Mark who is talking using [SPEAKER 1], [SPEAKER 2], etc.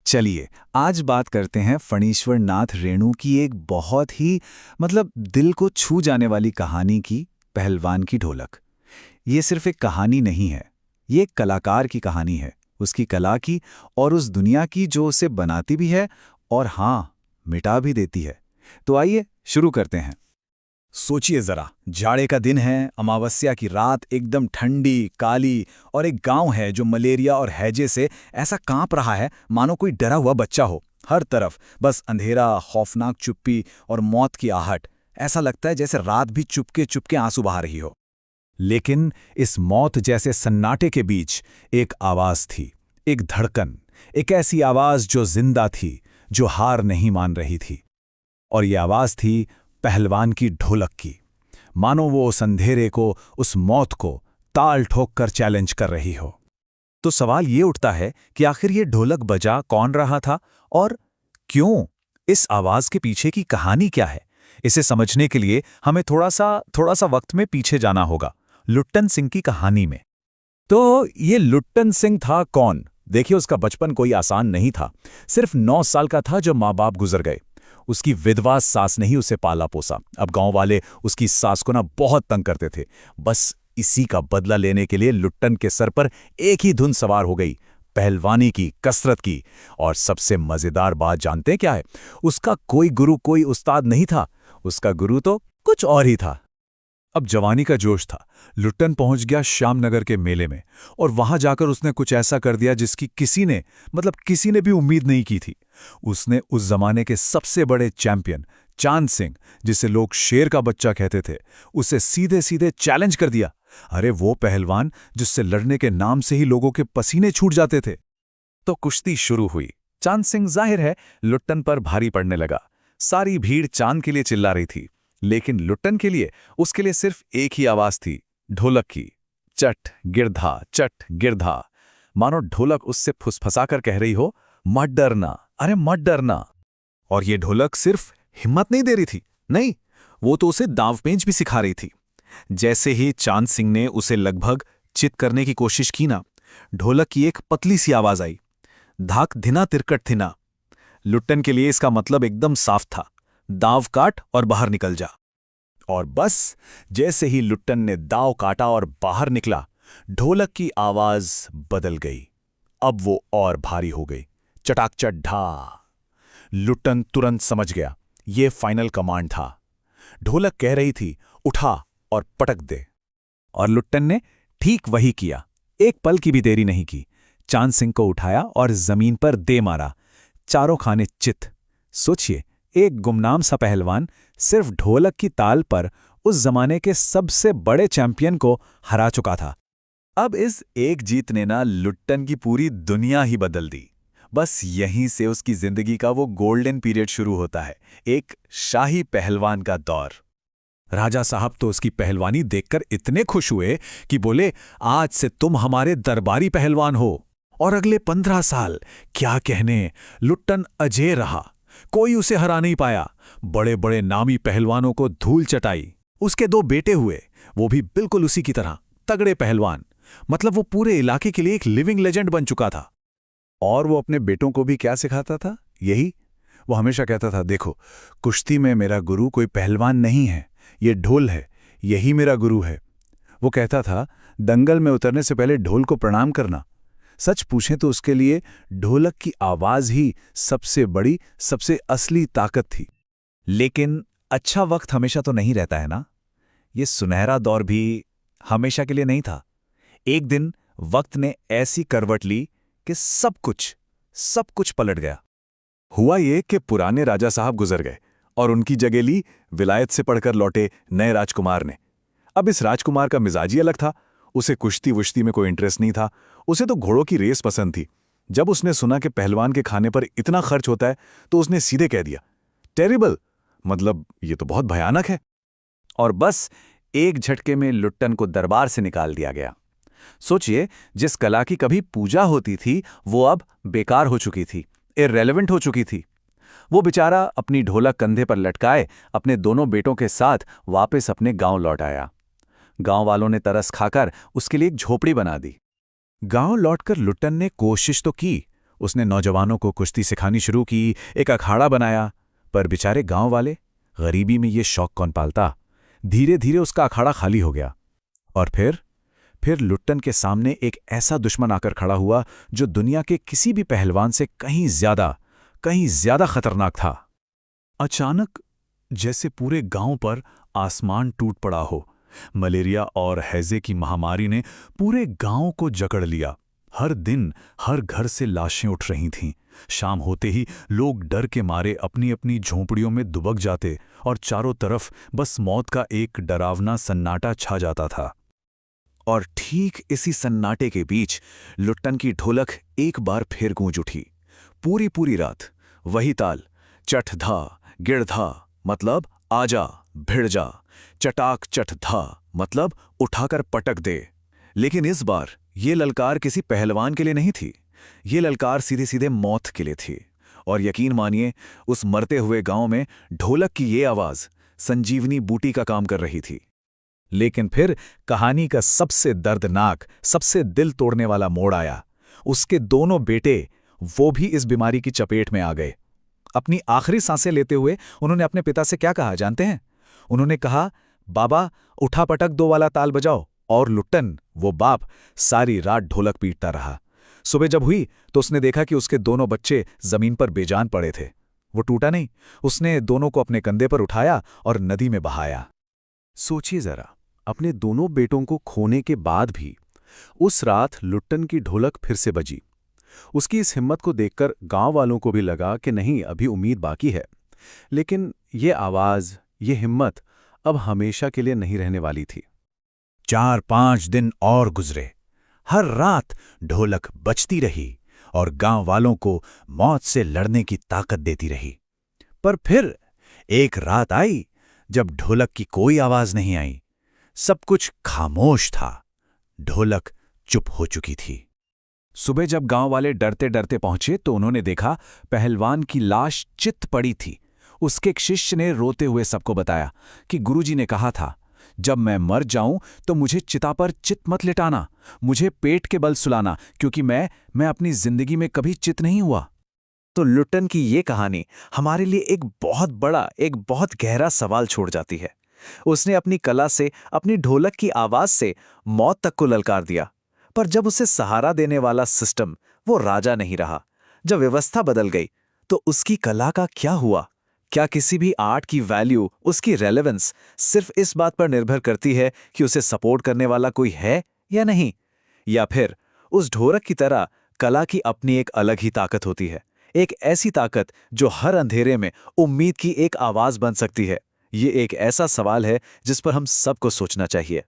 [SPEAKER 1] चलिए आज बात करते हैं फणीश्वर नाथ रेणु की एक बहुत ही दिल को छू जाने वाली कहानी की, पहलवान की ढोलक। ये सिर्फ एक कहानी नहीं है, ये एक कलाकार की कहानी है, उसकी कला की और उस दुनिया की जो उसे बनाती भी है और हाँ, मिटा भी देती है। तो आइए शुरू करते हैं। सोचिए जरा, जाड़े का दिन है, अमावस्या की रात एकदम ठंडी काली, और एक गांव है जो मलेरिया और हैजे से ऐसा कांप रहा है मानो कोई डरा हुआ बच्चा हो। हर तरफ बस अंधेरा, खौफनाक चुप्पी और मौत की आहट। ऐसा लगता है जैसे रात भी चुपके चुपके आंसू बहा रही हो। लेकिन इस मौत जैसे सन्नाटे के बीच एक आवाज थी, एक धड़कन, एक ऐसी आवाज जो जिंदा थी, जो हार नहीं मान रही थी। और ये आवाज थी पहलवान की ढोलक की। मानो वो उस अंधेरे को, उस मौत को ताल ठोक कर चैलेंज कर रही हो। तो सवाल ये उठता है कि आखिर ये ढोलक बजा कौन रहा था और क्यों? इस आवाज के पीछे की कहानी क्या है? इसे समझने के लिए हमें थोड़ा सा वक्त में पीछे जाना होगा, लुट्टन सिंह की कहानी में। तो ये लुट्टन सिंह था कौन? देखिए, उसका बचपन कोई आसान नहीं था। सिर्फ 9 साल का था जब माँ बाप गुजर गए। उसकी विधवा सास ने ही उसे पाला पोसा। अब गांव वाले उसकी सास को बहुत तंग करते थे। बस इसी का बदला लेने के लिए लुट्टन के सर पर एक ही धुन सवार हो गई, पहलवानी की, कसरत की। और सबसे मजेदार बात जानते हैं क्या है? उसका कोई गुरु, कोई उस्ताद नहीं था। उसका गुरु तो कुछ और ही था। अब जवानी का जोश था। लुट्टन पहुंच गया श्यामनगर के मेले में, और वहां जाकर उसने कुछ ऐसा कर दिया जिसकी किसी ने भी उम्मीद नहीं की थी। उसने उस जमाने के सबसे बड़े चैंपियन चांद सिंह, जिसे लोग शेर का बच्चा कहते थे, उसे सीधे सीधे चैलेंज कर दिया। अरे वो पहलवान जिससे लड़ने के नाम से ही लोगों के पसीने छूट जाते थे। तो कुश्ती शुरू हुई। चांद सिंह जाहिर है लुट्टन पर भारी पड़ने लगा। सारी भीड़ चांद के लिए चिल्ला रही थी, लेकिन लुट्टन के लिए, उसके लिए सिर्फ एक ही आवाज थी, ढोलक की। चट गिरधा, चट गिरधा। मानो ढोलक उससे फुसफसाकर कह रही हो, मत डरना, अरे मत डरना। और ये ढोलक सिर्फ हिम्मत नहीं दे रही थी, नहीं, वो तो उसे दांवपेंच भी सिखा रही थी। जैसे ही चांद सिंह ने उसे लगभग चित करने की कोशिश की ना, ढोलक की एक पतली सी आवाज आई, धाक धिना तिरकट थिना। लुट्टन के लिए इसका मतलब एकदम साफ था, दांव काट और बाहर निकल जा। और बस जैसे ही लुट्टन ने दांव काटा और बाहर निकला, ढोलक की आवाज बदल गई। अब वो और भारी हो गई, चटाक चट ढा। लुट्टन तुरंत समझ गया, ये फाइनल कमांड था। ढोलक कह रही थी, उठा और पटक दे। और लुट्टन ने ठीक वही किया। एक पल की भी देरी नहीं की। चांद सिंह को उठाया और जमीन पर दे मारा। चारों खाने चित। सोचिए, एक गुमनाम सा पहलवान सिर्फ ढोलक की ताल पर उस जमाने के सबसे बड़े चैंपियन को हरा चुका था। अब इस एक जीत ने ना लुट्टन की पूरी दुनिया ही बदल दी। बस यहीं से उसकी जिंदगी का वो गोल्डन पीरियड शुरू होता है, एक शाही पहलवान का दौर। राजा साहब तो उसकी पहलवानी देखकर इतने खुश हुए कि बोले, आज से तुम हमारे दरबारी पहलवान हो। और अगले 15 साल क्या कहने, लुट्टन अजेय रहा। कोई उसे हरा नहीं पाया। बड़े बड़े नामी पहलवानों को धूल चटाई। उसके 2 बेटे हुए, वो भी बिल्कुल उसी की तरह तगड़े पहलवान। मतलब वो पूरे इलाके के लिए एक लिविंग लेजेंड बन चुका था। और वो अपने बेटों को भी क्या सिखाता था? यही वो हमेशा कहता था, देखो, कुश्ती में मेरा गुरु कोई पहलवान नहीं है, ये ढोल है, यही मेरा गुरु है। वो कहता था, दंगल में उतरने से पहले ढोल को प्रणाम करना। सच पूछें तो उसके लिए ढोलक की आवाज ही सबसे बड़ी, सबसे असली ताकत थी। लेकिन अच्छा वक्त हमेशा तो नहीं रहता है ना। ये सुनहरा दौर भी हमेशा के लिए नहीं था। एक दिन वक्त ने ऐसी करवट ली कि सब कुछ पलट गया। हुआ ये कि पुराने राजा साहब गुजर गए और उनकी जगह ली विलायत से पढ़कर लौटे नए राजकुमार ने। अब इस राजकुमार का मिजाज ही अलग था। उसे कुश्ती वुश्ती में कोई इंटरेस्ट नहीं था। उसे तो घोड़ों की रेस पसंद थी। जब उसने सुना कि पहलवान के खाने पर इतना खर्च होता है, तो उसने सीधे कह दिया, टेरिबल, मतलब ये तो बहुत भयानक है। और बस एक झटके में लुट्टन को दरबार से निकाल दिया गया। सोचिए, जिस कला की कभी पूजा होती थी, वो अब बेकार हो चुकी थी, इररेलेवेंट हो चुकी थी। वो बेचारा अपनी ढोलक कंधे पर लटकाए अपने दोनों बेटों के साथ वापस अपने गांव लौट आया। गांव वालों ने तरस खाकर उसके लिए एक झोपड़ी बना दी। गांव लौटकर लुट्टन ने कोशिश तो की, उसने नौजवानों को कुश्ती सिखानी शुरू की, एक अखाड़ा बनाया। पर बेचारे गांव वाले, गरीबी में ये शौक कौन पालता। धीरे धीरे उसका अखाड़ा खाली हो गया। और फिर लुट्टन के सामने एक ऐसा दुश्मन आकर खड़ा हुआ जो दुनिया के किसी भी पहलवान से कहीं ज्यादा खतरनाक था। अचानक जैसे पूरे गांव पर आसमान टूट पड़ा हो। मलेरिया और हैजे की महामारी ने पूरे गांव को जकड़ लिया। हर दिन हर घर से लाशें उठ रही थीं। शाम होते ही लोग डर के मारे अपनी अपनी झोंपड़ियों में दुबक जाते और चारों तरफ बस मौत का एक डरावना सन्नाटा छा जाता था। और ठीक इसी सन्नाटे के बीच लुट्टन की ढोलक एक बार फिर गूंज उठी। पूरी पूरी रात वही ताल, चटधा गिड़धा मतलब आजा भिड़ जा, चटाक चटधा मतलब उठाकर पटक दे। लेकिन इस बार ये ललकार किसी पहलवान के लिए नहीं थी। ये ललकार सीधे सीधे मौत के लिए थी। और यकीन मानिए, उस मरते हुए गांव में ढोलक की ये आवाज संजीवनी बूटी का काम कर रही थी। लेकिन फिर कहानी का सबसे दर्दनाक, सबसे दिल तोड़ने वाला मोड़ आया। उसके दोनों बेटे वो भी इस बीमारी की चपेट में आ गए। अपनी आखिरी सांसें लेते हुए उन्होंने अपने पिता से क्या कहा जानते हैं? उन्होंने कहा, बाबा उठा पटक दो वाला ताल बजाओ। और लुट्टन, वो बाप, सारी रात ढोलक पीटता रहा। सुबह जब हुई तो उसने देखा कि उसके दोनों बच्चे जमीन पर बेजान पड़े थे। वो टूटा नहीं, उसने दोनों को अपने कंधे पर उठाया और नदी में बहाया। सोचिए जरा, अपने दोनों बेटों को खोने के बाद भी उस रात लुट्टन की ढोलक फिर से बजी। उसकी इस हिम्मत को देखकर गांव वालों को भी लगा कि नहीं, अभी उम्मीद बाकी है। लेकिन ये आवाज, ये हिम्मत अब हमेशा के लिए नहीं रहने वाली थी। 4-5 दिन और गुजरे। हर रात ढोलक बजती रही और गांव वालों को मौत से लड़ने की ताकत देती रही। पर फिर एक रात आई जब ढोलक की कोई आवाज नहीं आई। सब कुछ खामोश था। ढोलक चुप हो चुकी थी। सुबह जब गांव वाले डरते डरते पहुंचे तो उन्होंने देखा पहलवान की लाश चित पड़ी थी। उसके एक शिष्य ने रोते हुए सबको बताया कि गुरुजी ने कहा था, जब मैं मर जाऊं तो मुझे चिता पर चित मत लिटाना, मुझे पेट के बल सुलाना, क्योंकि मैं अपनी जिंदगी में कभी चित नहीं हुआ। तो लुट्टन की ये कहानी हमारे लिए एक बहुत बड़ा, एक बहुत गहरा सवाल छोड़ जाती है। उसने अपनी कला से, अपनी ढोलक की आवाज से मौत तक को ललकार दिया। पर जब उसे सहारा देने वाला सिस्टम, वो राजा नहीं रहा, जब व्यवस्था बदल गई, तो उसकी कला का क्या हुआ? क्या किसी भी आर्ट की वैल्यू, उसकी रेलेवेंस सिर्फ इस बात पर निर्भर करती है कि उसे सपोर्ट करने वाला कोई है या नहीं? या फिर उस ढोलक की तरह कला की अपनी एक अलग ही ताकत होती है, एक ऐसी ताकत जो हर अंधेरे में उम्मीद की एक आवाज बन सकती है? ये एक ऐसा सवाल है जिस पर हम सबको सोचना चाहिए।